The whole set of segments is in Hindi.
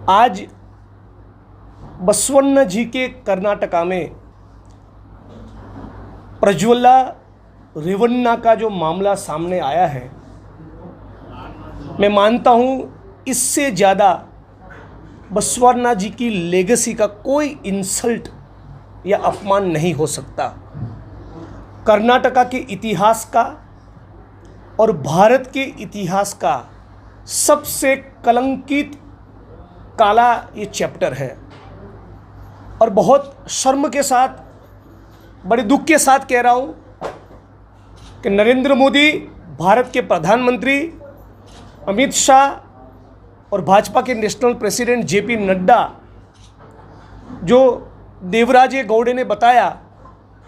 आज बसवण्ण जी के कर्नाटका में प्रज्वला रेवन्ना का जो मामला सामने आया है, मैं मानता हूँ इससे ज़्यादा बसवण्णा जी की लेगेसी का कोई इंसल्ट या अपमान नहीं हो सकता। कर्नाटका के इतिहास का और भारत के इतिहास का सबसे कलंकित काला ये चैप्टर है। और बहुत शर्म के साथ, बड़े दुख के साथ कह रहा हूँ कि नरेंद्र मोदी, भारत के प्रधानमंत्री, अमित शाह और भाजपा के नेशनल प्रेसिडेंट जेपी नड्डा, जो देवराजे गौड़े ने बताया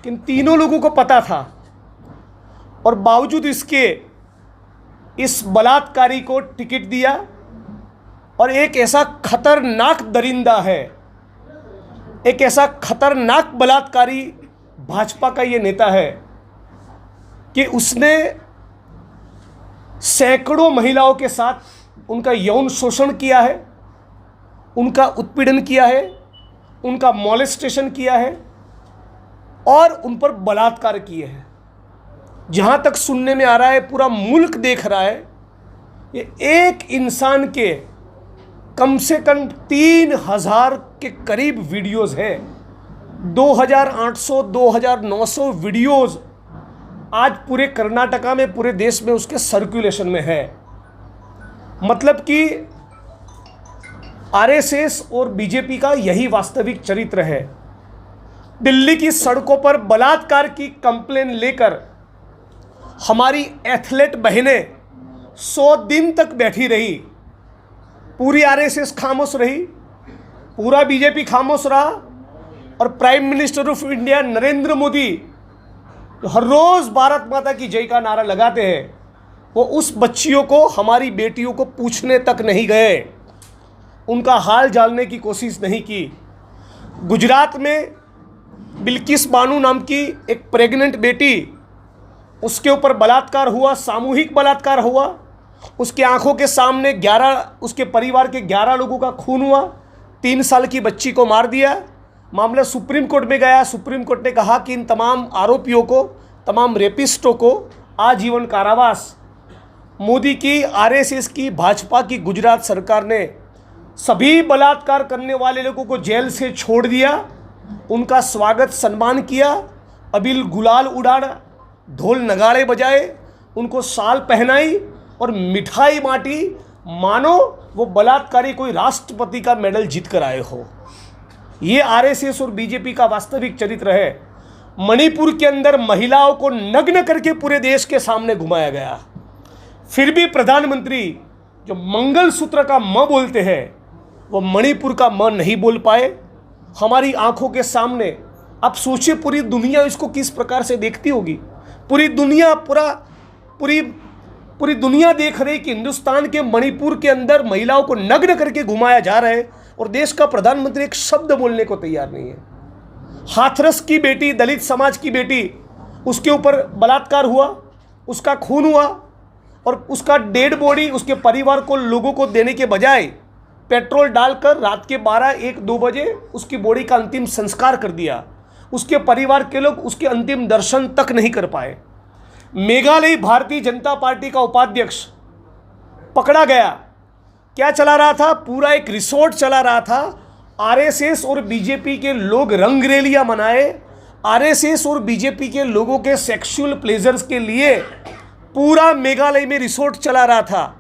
कि इन तीनों लोगों को पता था और बावजूद इसके इस बलात्कारी को टिकट दिया। और एक ऐसा खतरनाक दरिंदा है, एक ऐसा खतरनाक बलात्कारी भाजपा का ये नेता है कि उसने सैकड़ों महिलाओं के साथ उनका यौन शोषण किया है, उनका उत्पीड़न किया है, उनका मॉलेस्टेशन किया है और उन पर बलात्कार किए हैं। जहाँ तक सुनने में आ रहा है, पूरा मुल्क देख रहा है, ये एक इंसान के कम से कम 3000 के करीब वीडियोस है। 2800 2900 वीडियोस आज पूरे कर्नाटका में, पूरे देश में उसके सर्कुलेशन में है। मतलब कि आरएसएस और बीजेपी का यही वास्तविक चरित्र है। दिल्ली की सड़कों पर बलात्कार की कंप्लेन लेकर हमारी एथलीट बहनें 100 दिन तक बैठी रही। पूरी आरएसएस खामोश रही, पूरा बीजेपी खामोश रहा और prime minister of India Narendra Modi, जो हर रोज़ भारत माता की जय का नारा लगाते हैं, वो उस बच्चियों को, हमारी बेटियों को पूछने तक नहीं गए, उनका हाल जानने की कोशिश नहीं की। गुजरात में बिल्किस बानो नाम की एक प्रेग्नेंट बेटी, उसके ऊपर बलात्कार हुआ, सामूहिक बलात्कार हुआ। उसके आंखों के सामने उसके परिवार के 11 लोगों का खून हुआ। 3 साल की बच्ची को मार दिया। मामला सुप्रीम कोर्ट में गया। सुप्रीम कोर्ट ने कहा कि इन तमाम आरोपियों को, तमाम रेपिस्टों को आजीवन कारावास। मोदी की, आरएसएस की, भाजपा की गुजरात सरकार ने सभी बलात्कार करने वाले लोगों को जेल से छोड़ दिया, उनका स्वागत सम्मान किया, अबीर गुलाल उड़ाना, ढोल नगाड़े बजाए, उनको शाल पहनाई और मिठाई बांटी, मानो वो बलात्कारी कोई राष्ट्रपति का मेडल जीत कर आए हो। ये आरएसएस और बीजेपी का वास्तविक चरित्र है। मणिपुर के अंदर महिलाओं को नग्न करके पूरे देश के सामने घुमाया गया। फिर भी प्रधानमंत्री, जो मंगलसूत्र का म बोलते हैं, वो मणिपुर का म नहीं बोल पाए। हमारी आंखों के सामने, आप सोचिए पूरी दुनिया इसको किस प्रकार से देखती होगी। पूरी दुनिया देख रही कि हिंदुस्तान के मणिपुर के अंदर महिलाओं को नग्न करके घुमाया जा रहा है और देश का प्रधानमंत्री एक शब्द बोलने को तैयार नहीं है। हाथरस की बेटी, दलित समाज की बेटी, उसके ऊपर बलात्कार हुआ, उसका खून हुआ और उसका डेड बॉडी उसके परिवार को, लोगों को देने के बजाय पेट्रोल डालकर रात के 12-1-2 बजे उसकी बॉडी का अंतिम संस्कार कर दिया। उसके परिवार के लोग उसके अंतिम दर्शन तक नहीं कर पाए। मेघालय भारतीय जनता पार्टी का उपाध्यक्ष पकड़ा गया। क्या चला रहा था? पूरा एक रिसोर्ट चला रहा था। आरएसएस और बीजेपी के लोग रंगरेलियां मनाए। आरएसएस और बीजेपी के लोगों के सेक्सुअल प्लेजर्स के लिए पूरा मेघालय में रिसोर्ट चला रहा था।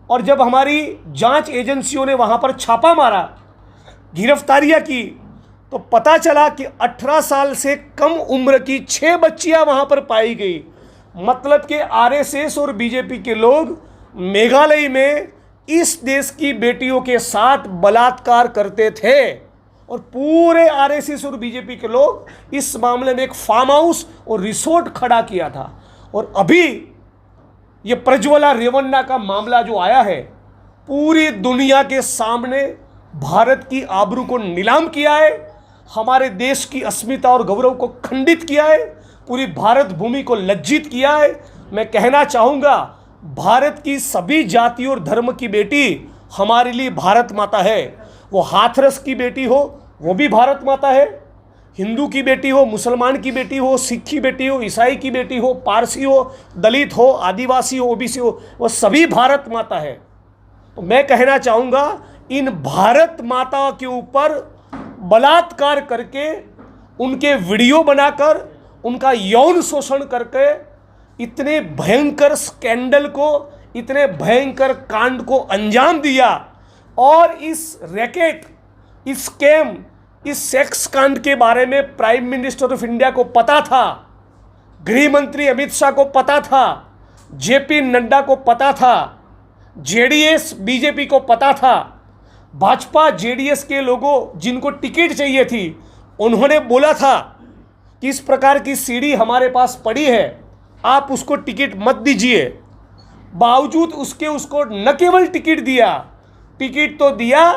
और जब हमारी जांच एजेंसियों ने वहां पर छापा मारा, गिरफ्तारियां की, तो पता चला कि 18 साल से कम उम्र की 6 बच्चियां वहां पर पाई गई। मतलब कि आरएसएस और बीजेपी के लोग मेघालय में इस देश की बेटियों के साथ बलात्कार करते थे और पूरे आरएसएस और बीजेपी के लोग इस मामले में एक फार्म हाउस और रिसोर्ट खड़ा किया था। और अभी ये प्रज्वला रेवन्ना का मामला जो आया है, पूरी दुनिया के सामने भारत की आबरू को नीलाम किया है, हमारे देश की अस्मिता और गौरव को खंडित किया है, पूरी भारत भूमि को लज्जित किया है। मैं कहना चाहूँगा, भारत की सभी जाति और धर्म की बेटी हमारे लिए भारत माता है। वो हाथरस की बेटी हो वो भी भारत माता है, हिंदू की बेटी हो, मुसलमान की बेटी हो, सिख की बेटी हो, ईसाई की बेटी हो, पारसी हो, दलित हो, आदिवासी हो, ओबीसी हो, वो सभी भारत माता है। तो मैं कहना चाहूँगा इन भारत माता के ऊपर बलात्कार करके, उनके वीडियो बनाकर, उनका यौन शोषण करके इतने भयंकर स्कैंडल को, इतने भयंकर कांड को अंजाम दिया। और इस रैकेट, इस स्कैम, इस सेक्स कांड के बारे में प्राइम मिनिस्टर ऑफ इंडिया को पता था, गृह मंत्री अमित शाह को पता था, जेपी नड्डा को पता था, जेडीएस बीजेपी को पता था, भाजपा जेडीएस के लोगों जिनको टिकट चाहिए थी उन्होंने बोला था कि इस प्रकार की सीढ़ी हमारे पास पड़ी है, आप उसको टिकट मत दीजिए। बावजूद उसके उसको न केवल टिकट दिया, टिकट तो दिया,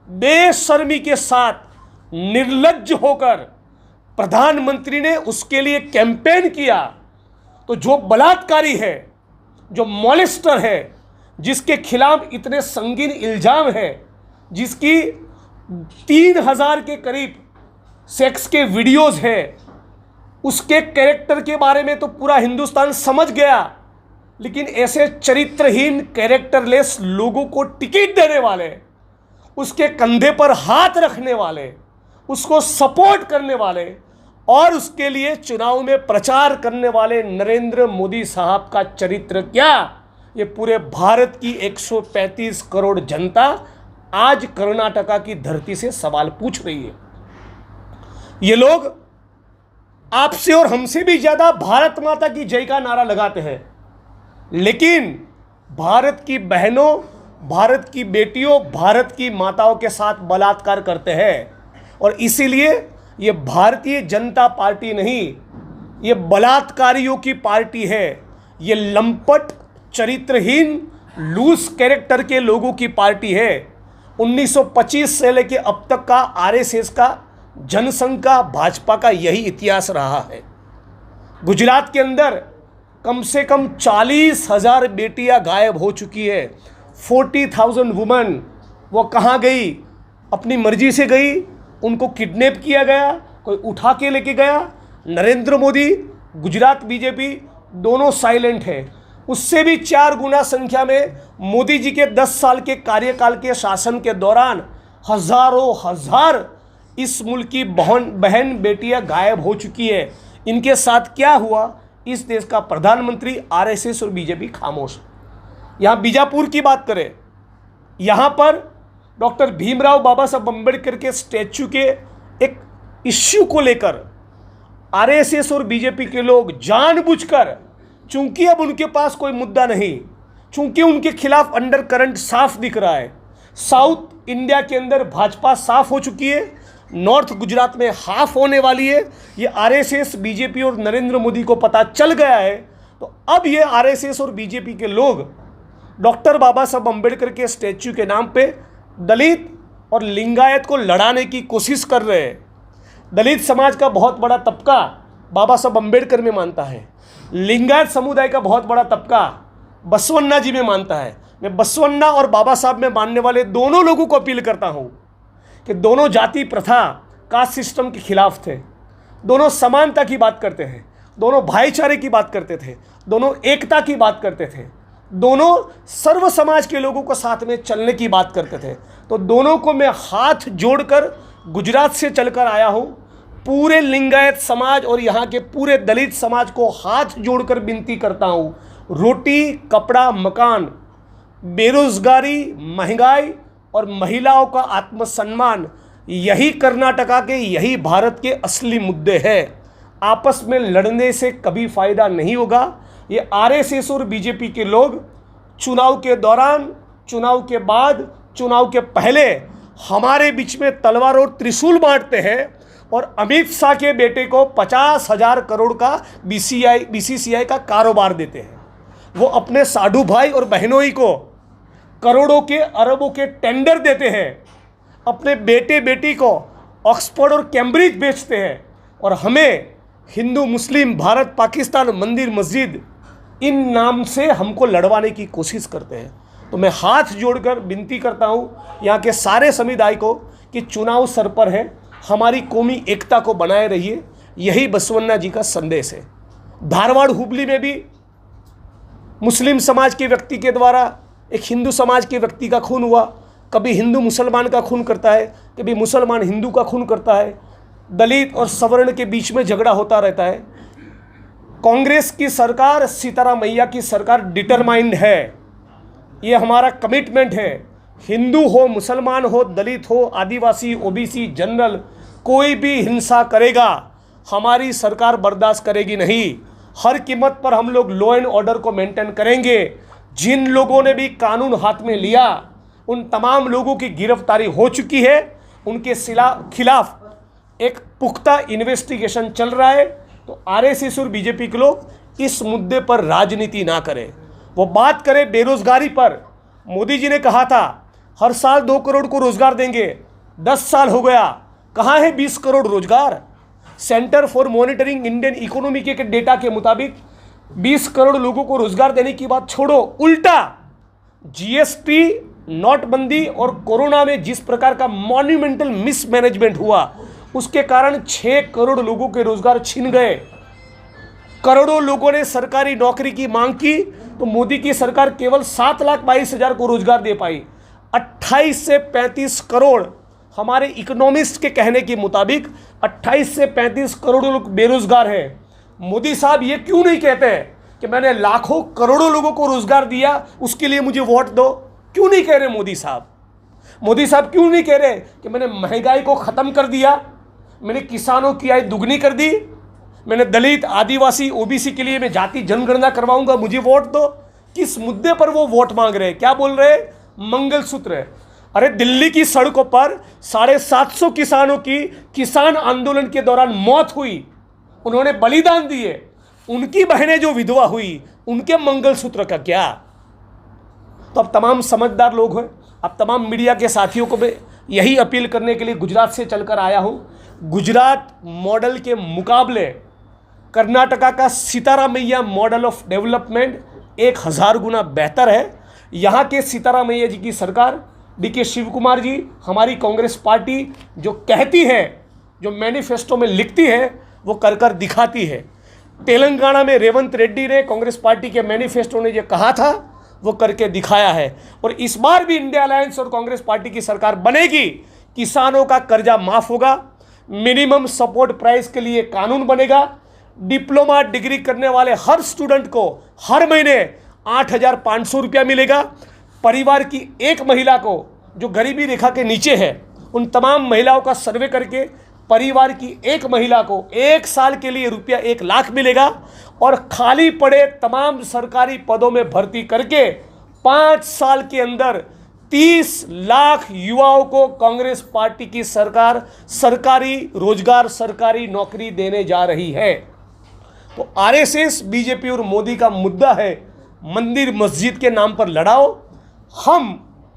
बेशर्मी के साथ निर्लज्ज होकर प्रधानमंत्री ने उसके लिए कैंपेन किया। तो जो बलात्कारी है, जो मॉलेस्टर है, जिसके खिलाफ इतने संगीन इल्जाम है, जिसकी 3000 के करीब सेक्स के वीडियोस हैं, उसके कैरेक्टर के बारे में तो पूरा हिंदुस्तान समझ गया। लेकिन ऐसे चरित्रहीन, कैरेक्टरलेस लोगों को टिकट देने वाले, उसके कंधे पर हाथ रखने वाले, उसको सपोर्ट करने वाले और उसके लिए चुनाव में प्रचार करने वाले नरेंद्र मोदी साहब का चरित्र क्या, ये पूरे भारत की 135 करोड़ जनता आज कर्नाटका की धरती से सवाल पूछ रही है। ये लोग आपसे और हमसे भी ज्यादा भारत माता की जय का नारा लगाते हैं, लेकिन भारत की बहनों, भारत की बेटियों, भारत की माताओं के साथ बलात्कार करते हैं। और इसीलिए ये भारतीय जनता पार्टी नहीं, ये बलात्कारियों की पार्टी है। ये लंपट, चरित्रहीन, लूज कैरेक्टर के लोगों की पार्टी है। 1925 से लेकर अब तक का आरएसएस का, जनसंघ का, भाजपा का यही इतिहास रहा है। गुजरात के अंदर कम से कम 40,000 बेटियां गायब हो चुकी है। 40,000 वुमेन, वो कहाँ गई? अपनी मर्जी से गई, उनको किडनैप किया गया, कोई उठा के लेके गया। नरेंद्र मोदी, गुजरात बीजेपी दोनों साइलेंट है। उससे भी 4 गुना संख्या में मोदी जी के 10 साल के कार्यकाल के शासन के दौरान हजारों हजार इस मुल्क की बहन बेटियां गायब हो चुकी है। इनके साथ क्या हुआ, इस देश का प्रधानमंत्री, आरएसएस और बीजेपी खामोश। यहाँ बीजापुर की बात करें, यहाँ पर डॉक्टर भीमराव बाबा साहब अम्बेडकर के स्टैच्यू के एक इश्यू को लेकर आरएसएस और बीजेपी के लोग जानबूझकर, चूंकि अब उनके पास कोई मुद्दा नहीं, चूंकि उनके खिलाफ अंडर करंट साफ दिख रहा है, साउथ इंडिया के अंदर भाजपा साफ हो चुकी है, नॉर्थ गुजरात में हाफ होने वाली है, ये आरएसएस, बीजेपी और नरेंद्र मोदी को पता चल गया है। तो अब ये आरएसएस और बीजेपी के लोग डॉक्टर बाबा साहब अम्बेडकर के स्टैच्यू के नाम पे दलित और लिंगायत को लड़ाने की कोशिश कर रहे हैं। दलित समाज का बहुत बड़ा तबका बाबा साहब अम्बेडकर में मानता है, लिंगायत समुदाय का बहुत बड़ा तबका बसवन्ना जी में मानता है। मैं बसवन्ना और बाबा साहब में मानने वाले दोनों लोगों को अपील करता हूँ कि दोनों जाति प्रथा, कास्ट सिस्टम के खिलाफ थे, दोनों समानता की बात करते हैं, दोनों भाईचारे की बात करते थे, दोनों एकता की बात करते थे, दोनों सर्व समाज के लोगों को साथ में चलने की बात करते थे। तो दोनों को मैं हाथ जोड़कर गुजरात से चलकर आया हूँ। पूरे लिंगायत समाज और यहाँ के पूरे दलित समाज को हाथ जोड़कर विनती करता हूँ, रोटी, कपड़ा, मकान, बेरोजगारी, महंगाई और महिलाओं का आत्मसम्मान, यही कर्नाटका के, यही भारत के असली मुद्दे हैं। आपस में लड़ने से कभी फायदा नहीं होगा। ये आरएसएस और बीजेपी के लोग चुनाव के दौरान, चुनाव के बाद, चुनाव के पहले हमारे बीच में तलवार और त्रिशूल बांटते हैं और अमित शाह के बेटे को 50,000 करोड़ का बीसीसीआई का कारोबार देते हैं। वो अपने साधु भाई और बहनों ही को करोड़ों के, अरबों के टेंडर देते हैं, अपने बेटे बेटी को ऑक्सफोर्ड और कैम्ब्रिज बेचते हैं, और हमें हिंदू, मुस्लिम, भारत, पाकिस्तान, मंदिर, मस्जिद, इन नाम से हमको लड़वाने की कोशिश करते हैं। तो मैं हाथ जोड़कर विनती करता हूँ यहाँ के सारे समुदाय को कि चुनाव सर पर है, हमारी कौमी एकता को बनाए रहिए। यही बसवन्ना जी का संदेश है। धारवाड़ हुबली में भी मुस्लिम समाज के व्यक्ति के द्वारा एक हिंदू समाज के व्यक्ति का खून हुआ। कभी हिंदू मुसलमान का खून करता है, कभी मुसलमान हिंदू का खून करता है। दलित और सवर्ण के बीच में झगड़ा होता रहता है। कांग्रेस की सरकार, सीताराम मैया की सरकार डिटरमाइंड है, ये हमारा कमिटमेंट है। हिंदू हो, मुसलमान हो, दलित हो, आदिवासी, ओबीसी, जनरल, कोई भी हिंसा करेगा हमारी सरकार बर्दाश्त करेगी नहीं। हर कीमत पर हम लोग लॉ एंड ऑर्डर को मेंटेन करेंगे। जिन लोगों ने भी कानून हाथ में लिया उन तमाम लोगों की गिरफ्तारी हो चुकी है। उनके खिलाफ एक पुख्ता इन्वेस्टिगेशन चल रहा है। तो आरएसएस और बीजेपी के लोग इस मुद्दे पर राजनीति ना करें, वो बात करें बेरोजगारी पर। मोदी जी ने कहा था हर साल 2 करोड़ को रोजगार देंगे, 10 साल हो गया, कहाँ है 20 करोड़ रोजगार? Centre for monitoring Indian economy के डेटा के मुताबिक 20 करोड़ लोगों को रोजगार देने की बात छोड़ो, उल्टा जीएसटी, नोटबंदी और कोरोना में जिस प्रकार का मॉन्यूमेंटल मिसमैनेजमेंट हुआ उसके कारण 6 करोड़ लोगों के रोजगार छिन गए। करोड़ों लोगों ने सरकारी नौकरी की मांग की तो मोदी की सरकार केवल 7,22,000 को रोजगार दे पाई। 28 से 35 करोड़, हमारे इकोनॉमिस्ट के कहने के मुताबिक 28 से 35 करोड़ लोग बेरोजगार हैं। मोदी साहब ये क्यों नहीं कहते हैं कि मैंने लाखों करोड़ों लोगों को रोजगार दिया, उसके लिए मुझे वोट दो? क्यों नहीं कह रहे मोदी साहब? मोदी साहब क्यों नहीं कह रहे कि मैंने महंगाई को ख़त्म कर दिया, मैंने किसानों की आय दुगनी कर दी, मैंने दलित, आदिवासी, ओबीसी के लिए मैं जाति जनगणना करवाऊंगा, मुझे वोट दो? किस मुद्दे पर वो वोट मांग रहे हैं? क्या बोल रहे हैं? मंगलसूत्र है। अरे दिल्ली की सड़कों पर 750 किसानों की किसान आंदोलन के दौरान मौत हुई, उन्होंने बलिदान दिए, उनकी बहनें जो विधवा हुई उनके मंगलसूत्र का क्या? तो अब तमाम समझदार लोग हैं, अब तमाम मीडिया के साथियों को मैं यही अपील करने के लिए गुजरात से चलकर आया हूँ। गुजरात मॉडल के मुकाबले कर्नाटका का सीताराम मैया मॉडल ऑफ डेवलपमेंट 1000 गुना बेहतर है। यहाँ के सीताराम मैया जी की सरकार, डीके शिव कुमार जी, हमारी कांग्रेस पार्टी जो कहती है, जो मैनिफेस्टो में लिखती है, वो कर कर दिखाती है। तेलंगाना में रेवंत रेड्डी ने, कांग्रेस पार्टी के मैनिफेस्टो ने जो कहा था वो करके दिखाया है। और इस बार भी इंडिया अलायंस और कांग्रेस पार्टी की सरकार बनेगी, किसानों का कर्जा माफ होगा, मिनिमम सपोर्ट प्राइस के लिए कानून बनेगा, डिप्लोमा डिग्री करने वाले हर स्टूडेंट को हर महीने 8,500 रुपया मिलेगा। परिवार की एक महिला को जो गरीबी रेखा के नीचे है, उन तमाम महिलाओं का सर्वे करके परिवार की एक महिला को 1 साल के लिए रुपया 1 लाख मिलेगा। और खाली पड़े तमाम सरकारी पदों में भर्ती करके 5 साल के अंदर 30 लाख युवाओं को कांग्रेस पार्टी की सरकार सरकारी रोजगार, सरकारी नौकरी देने जा रही है। तो आरएसएस, बीजेपी और मोदी का मुद्दा है मंदिर मस्जिद के नाम पर लड़ाओ, हम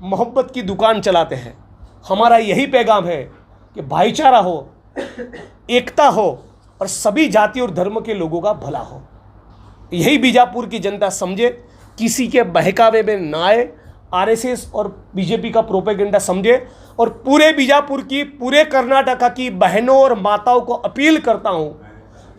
मोहब्बत की दुकान चलाते हैं। हमारा यही पैगाम है कि भाईचारा हो, एकता हो और सभी जाति और धर्म के लोगों का भला हो। यही बीजापुर की जनता समझे, किसी के बहकावे में ना आए, आरएसएस और बीजेपी का प्रोपेगेंडा समझे। और पूरे बीजापुर की, पूरे कर्नाटका की बहनों और माताओं को अपील करता हूँ,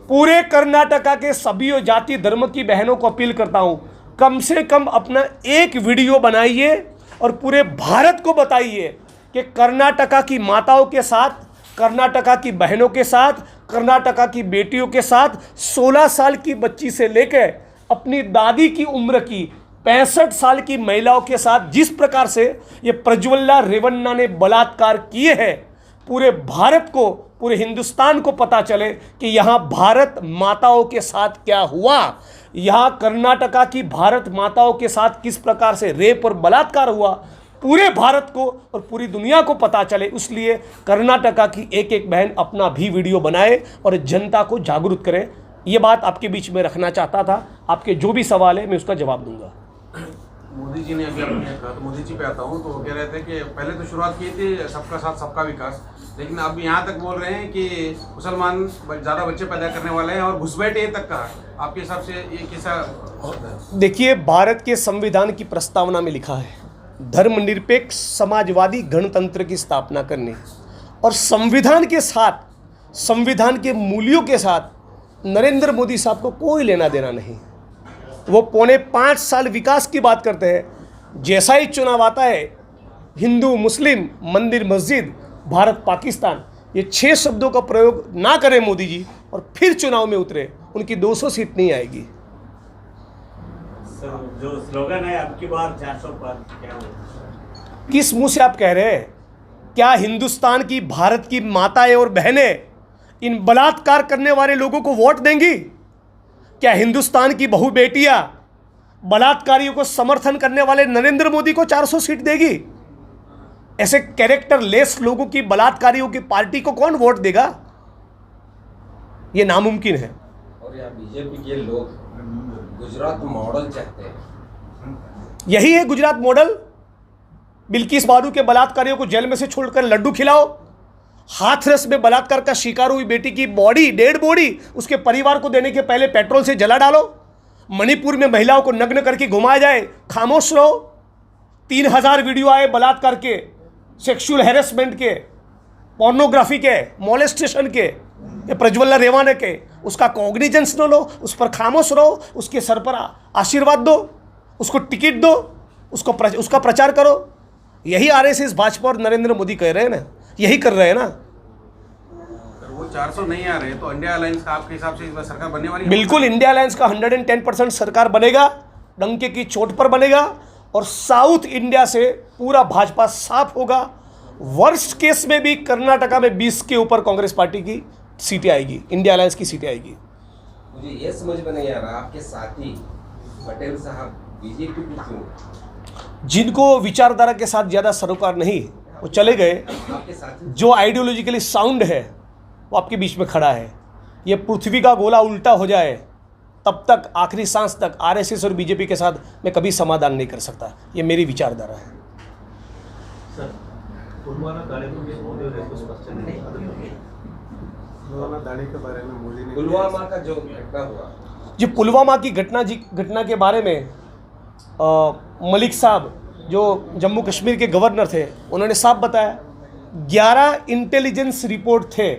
पूरे कर्नाटका के सभी जाति धर्म की बहनों को अपील करता हूँ, कम से कम अपना एक वीडियो बनाइए और पूरे भारत को बताइए कि कर्नाटका की माताओं के साथ, कर्नाटका की बहनों के साथ, कर्नाटका की बेटियों के साथ, 16 साल की बच्ची से लेकर अपनी दादी की उम्र की 65 साल की महिलाओं के साथ जिस प्रकार से ये प्रज्वल्ला रेवन्ना ने बलात्कार किए हैं, पूरे भारत को, पूरे हिंदुस्तान को पता चले कि यहाँ भारत माताओं के साथ क्या हुआ, यहाँ कर्नाटका की भारत माताओं के साथ किस प्रकार से रेप और बलात्कार हुआ, पूरे भारत को और पूरी दुनिया को पता चले। इसलिए कर्नाटका की एक एक बहन अपना भी वीडियो बनाए और जनता को जागरूक करे। ये बात आपके बीच में रखना चाहता था। आपके जो भी सवाल है मैं उसका जवाब दूंगा। मोदी जी ने अभी आपने कहा, तो मोदी जी पे आता हूँ, तो वो कह रहे थे कि पहले तो शुरुआत की थी सबका साथ सबका विकास, लेकिन अब यहाँ तक बोल रहे हैं कि मुसलमान ज़्यादा बच्चे पैदा करने वाले हैं और घुसपैठे तक कहा। आपके हिसाब से ये कैसा? देखिए, भारत के संविधान की प्रस्तावना में लिखा है धर्मनिरपेक्ष समाजवादी गणतंत्र की स्थापना करनी, और संविधान के साथ, संविधान के मूल्यों के साथ नरेंद्र मोदी साहब को कोई लेना देना नहीं। वो 5.25 साल विकास की बात करते हैं, जैसा ही चुनाव आता है हिंदू मुस्लिम, मंदिर मस्जिद, भारत पाकिस्तान, ये 6 शब्दों का प्रयोग ना करें मोदी जी और फिर चुनाव में उतरे, उनकी 200 सीट नहीं आएगी। सर, जो स्लोगन है अब की बार 400 पर, क्या हो? किस मुंह से आप कह रहे हैं? क्या हिंदुस्तान की, भारत की माताएं और बहनें इन बलात्कार करने वाले लोगों को वोट देंगी? क्या हिंदुस्तान की बहू बेटियां बलात्कारियों को समर्थन करने वाले नरेंद्र मोदी को 400 सीट देगी? ऐसे कैरेक्टर लेस लोगों की, बलात्कारियों की पार्टी को कौन वोट देगा? यह नामुमकिन है। और यहाँ बीजेपी के लोग गुजरात मॉडल चाहते हैं। यही है गुजरात मॉडल। बिल्किस बानो के बलात्कारियों को जेल में से छोड़कर लड्डू खिलाओ, हाथरस में बलात्कार का शिकार हुई बेटी की बॉडी, डेड बॉडी, उसके परिवार को देने के पहले पेट्रोल से जला डालो। मणिपुर में महिलाओं को नग्न करके घुमाया जाए, खामोश रहो। 3000 वीडियो आए बलात्कार के, सेक्सुअल हैरेसमेंट के, पोर्नोग्राफी के, मोलेस्टेशन के, ये प्रज्वल्ला रेवाने के, उसका कॉग्निजेंस न लो, उस पर खामोश रहो, उसके सर पर आशीर्वाद दो, उसको टिकट दो, उसका प्रचार करो। यही आरएसएस, भाजपा और नरेंद्र मोदी कह रहे हैं ना, यही कर रहे हैं ना। वो 400 नहीं आ रहे, तो इंडिया अलायंस का आपके हिसाब से इस बार सरकार बनने वाली है? बिल्कुल, इंडिया अलायंस का 110% सरकार बनेगा, डंके की चोट पर बनेगा, और साउथ इंडिया से पूरा भाजपा साफ होगा। वर्स्ट केस में भी कर्नाटका में 20 के ऊपर कांग्रेस पार्टी की सीटें आएगी, इंडिया अलायंस की सीटें आएगी। मुझे ये समझ में नहीं आ रहा, आपके साथी पटेल साहब बीजेपी को क्यों? जिनको विचारधारा के साथ ज़्यादा सरोकार नहीं, वो चले गए। आपके साथी जो आइडियोलॉजिकली साउंड है वो आपके बीच में खड़ा है। ये पृथ्वी का गोला उल्टा हो जाए तब तक, आखिरी सांस तक आरएसएस और बीजेपी के साथ मैं कभी समाधान नहीं कर सकता। ये मेरी विचारधारा है। सर, पुलवामा कार्यक्रम में मोदी और रेप स्पष्ट नहीं, पुलवामा दाड़ी के बारे में मोदी ने, पुलवामा का जो घटना हुआ, जी पुलवामा की घटना के बारे में मलिक साहब जो जम्मू कश्मीर के गवर्नर थे, उन्होंने साफ बताया 11 इंटेलिजेंस रिपोर्ट थे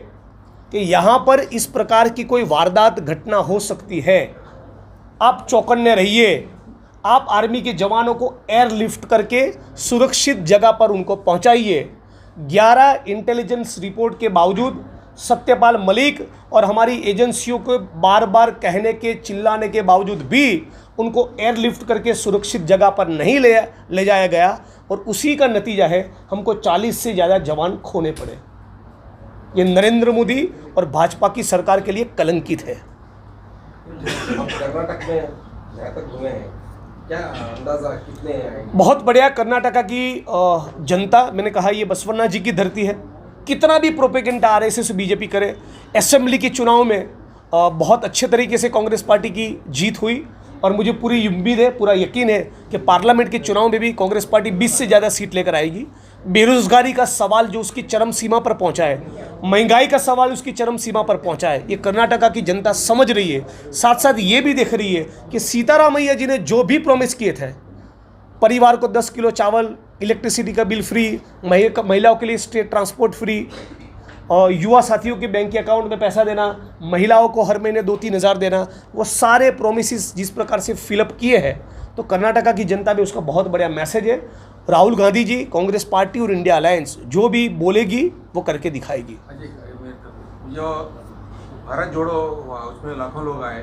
कि यहाँ पर इस प्रकार की कोई वारदात घटना हो सकती है। आप चौकन्ने रहिए, आप आर्मी के जवानों को एयरलिफ्ट करके सुरक्षित जगह पर उनको पहुँचाइए। 11 इंटेलिजेंस रिपोर्ट के बावजूद सत्यपाल मलिक और हमारी एजेंसियों को बार बार कहने के, चिल्लाने के बावजूद भी उनको एयरलिफ्ट करके सुरक्षित जगह पर नहीं ले जाया गया, और उसी का नतीजा है हमको 40 से ज़्यादा जवान खोने पड़े। ये नरेंद्र मोदी और भाजपा की सरकार के लिए कलंकित है। अब कर्नाटक में जहाँ तक घूमे हैं, क्या अंदाजा कितने आएंगे? बहुत बढ़िया। कर्नाटका की जनता, मैंने कहा ये बसवन्ना जी की धरती है। कितना भी प्रोपेगेंडा आरएसएस से बीजेपी करे, असेंबली के चुनाव में बहुत अच्छे तरीके से कांग्रेस पार्टी की जीत हुई, और मुझे पूरी उम्मीद है, पूरा यकीन है कि पार्लियामेंट के चुनाव में भी कांग्रेस पार्टी 20 से ज़्यादा सीट लेकर आएगी। बेरोजगारी का सवाल जो उसकी चरम सीमा पर पहुंचा है, महंगाई का सवाल उसकी चरम सीमा पर पहुंचा है, ये कर्नाटका की जनता समझ रही है। साथ साथ ये भी देख रही है कि सीतारामैया जी ने जो भी प्रॉमिस किए थे, परिवार को 10 किलो चावल, इलेक्ट्रिसिटी का बिल फ्री, महिलाओं के लिए स्टेट ट्रांसपोर्ट फ्री, और युवा साथियों के बैंक के अकाउंट में पैसा देना, महिलाओं को हर महीने 2-3 हज़ार देना, वो सारे प्रोमिस जिस प्रकार से फिलअप किए हैं, तो कर्नाटका की जनता में उसका बहुत बड़ा मैसेज है। राहुल गांधी जी, कांग्रेस पार्टी और इंडिया अलायंस जो भी बोलेगी वो करके दिखाएगी। जो भारत जोड़ो हुआ, उसमें लाखों लोग आए,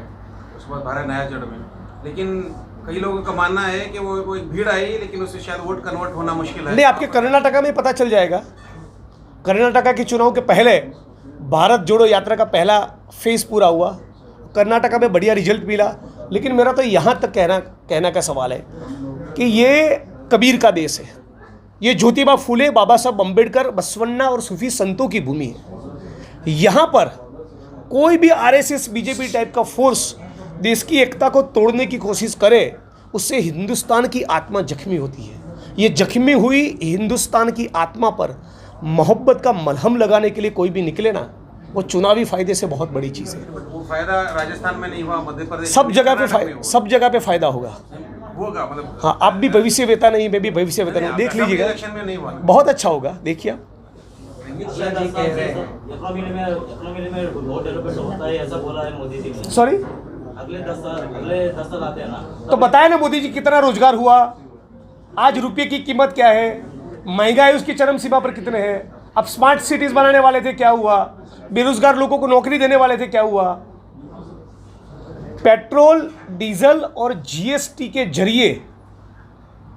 उसके बाद भारत नया जोड़ में, लेकिन कई लोगों का मानना है कि वो एक भीड़ आई, लेकिन उससे शायद वोट कन्वर्ट होना मुश्किल है। नहीं, आपके कर्नाटका में पता चल जाएगा। कर्नाटका के चुनाव के पहले भारत जोड़ो यात्रा का पहला फेज पूरा हुआ, कर्नाटका में बढ़िया रिजल्ट मिला। लेकिन मेरा तो यहाँ तक कहना का सवाल है कि ये कबीर का देश है, ये ज्योतिबा फूले, बाबा साहब अम्बेडकर, बसवन्ना और सूफी संतों की भूमि है। यहाँ पर कोई भी आरएसएस बीजेपी टाइप का फोर्स देश की एकता को तोड़ने की कोशिश करे उससे हिंदुस्तान की आत्मा जख्मी होती है। ये जख्मी हुई हिंदुस्तान की आत्मा पर मोहब्बत का मलहम लगाने के लिए कोई भी निकले ना, वो चुनावी फायदे से बहुत बड़ी चीज़ है। वो फायदा राजस्थान में नहीं हुआ, मध्य प्रदेश सब में, जगह पे कर्नाटक में हुआ। सब जगह पे फायदा होगा। होगा मतलब। हाँ, आप भी भविष्यवेता नहीं, मैं भी भविष्यवेता नहीं, देख लीजिएगा, इलेक्शन में नहीं हुआ ना। बहुत अच्छा होगा, देखिए आप। अमित शाह जी कह रहे हैं इकोनॉमी में बहुत डेवलपमेंट होता है ऐसा बोला है मोदी जी ने। सॉरी, अगले 10 साल आते हैं ना, तो बताया ना मोदी जी कितना रोजगार हुआ, आज रुपये की कीमत क्या है, महंगाई उसकी चरम सीमा पर कितने हैं। अब स्मार्ट सिटीज बनाने वाले थे, क्या हुआ, बेरोजगार लोगों को नौकरी देने वाले थे, क्या हुआ। पेट्रोल डीजल और जीएसटी के जरिए,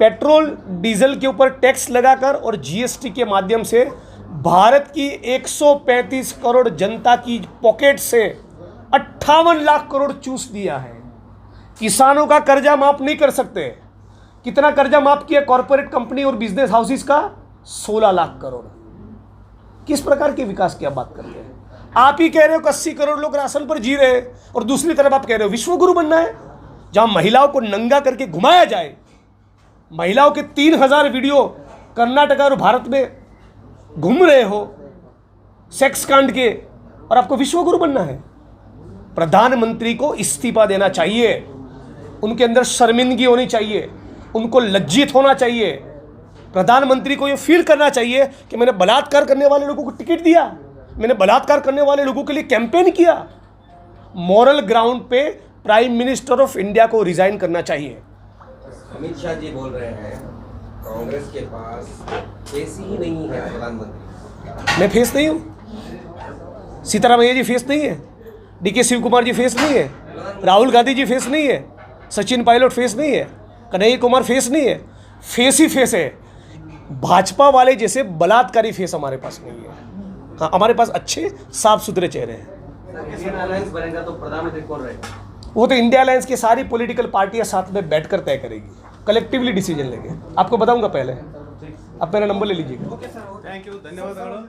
पेट्रोल डीजल के ऊपर टैक्स लगाकर और जीएसटी के माध्यम से भारत की 135 करोड़ जनता की पॉकेट से 58 लाख करोड़ चूस दिया है। किसानों का कर्जा माफ नहीं कर सकते। कितना कर्जा माफ किया कॉर्पोरेट कंपनी और बिजनेस हाउसेस का? 16 लाख करोड़। किस प्रकार के विकास की आप बात करते हैं? आप ही कह रहे हो कि 80 करोड़ लोग राशन पर जी रहे हैं, और दूसरी तरफ आप कह रहे हो विश्वगुरु बनना है, जहां महिलाओं को नंगा करके घुमाया जाए। महिलाओं के 3000 वीडियो कर्नाटक और भारत में घूम रहे हो सेक्स कांड के, और आपको विश्वगुरु बनना है। प्रधानमंत्री को इस्तीफा देना चाहिए, उनके अंदर शर्मिंदगी होनी चाहिए, उनको लज्जित होना चाहिए। प्रधानमंत्री को ये फील करना चाहिए कि मैंने बलात्कार करने वाले लोगों को टिकट दिया, मैंने बलात्कार करने वाले लोगों के लिए कैंपेन किया। मॉरल ग्राउंड पे प्राइम मिनिस्टर ऑफ इंडिया को रिजाइन करना चाहिए। अमित शाह जी बोल रहे हैं कांग्रेस के पास फेस ही नहीं है प्रधानमंत्री। मैं फेस नहीं हूँ, सीतारामैया जी फेस नहीं है, डीके शिव कुमार जी फेस नहीं है, राहुल गांधी जी फेस नहीं है, सचिन पायलट फेस नहीं है, कन्हैया कुमार फेस नहीं है। फेस ही फेस है। भाजपा वाले जैसे बलात्कारी फेस हमारे पास नहीं है। हाँ, हमारे पास अच्छे साफ सुथरे चेहरे हैं। इंडियन अलायंस बनेगा तो प्रधानमंत्री कौन रहेगा? वो तो इंडिया अलायंस की सारी पॉलिटिकल पार्टियां साथ में बैठकर तय करेगी, कलेक्टिवली डिसीजन लेंगे। आपको बताऊंगा पहले, आप मेरा नंबर ले लीजिएगा। थैंक यू, धन्यवाद।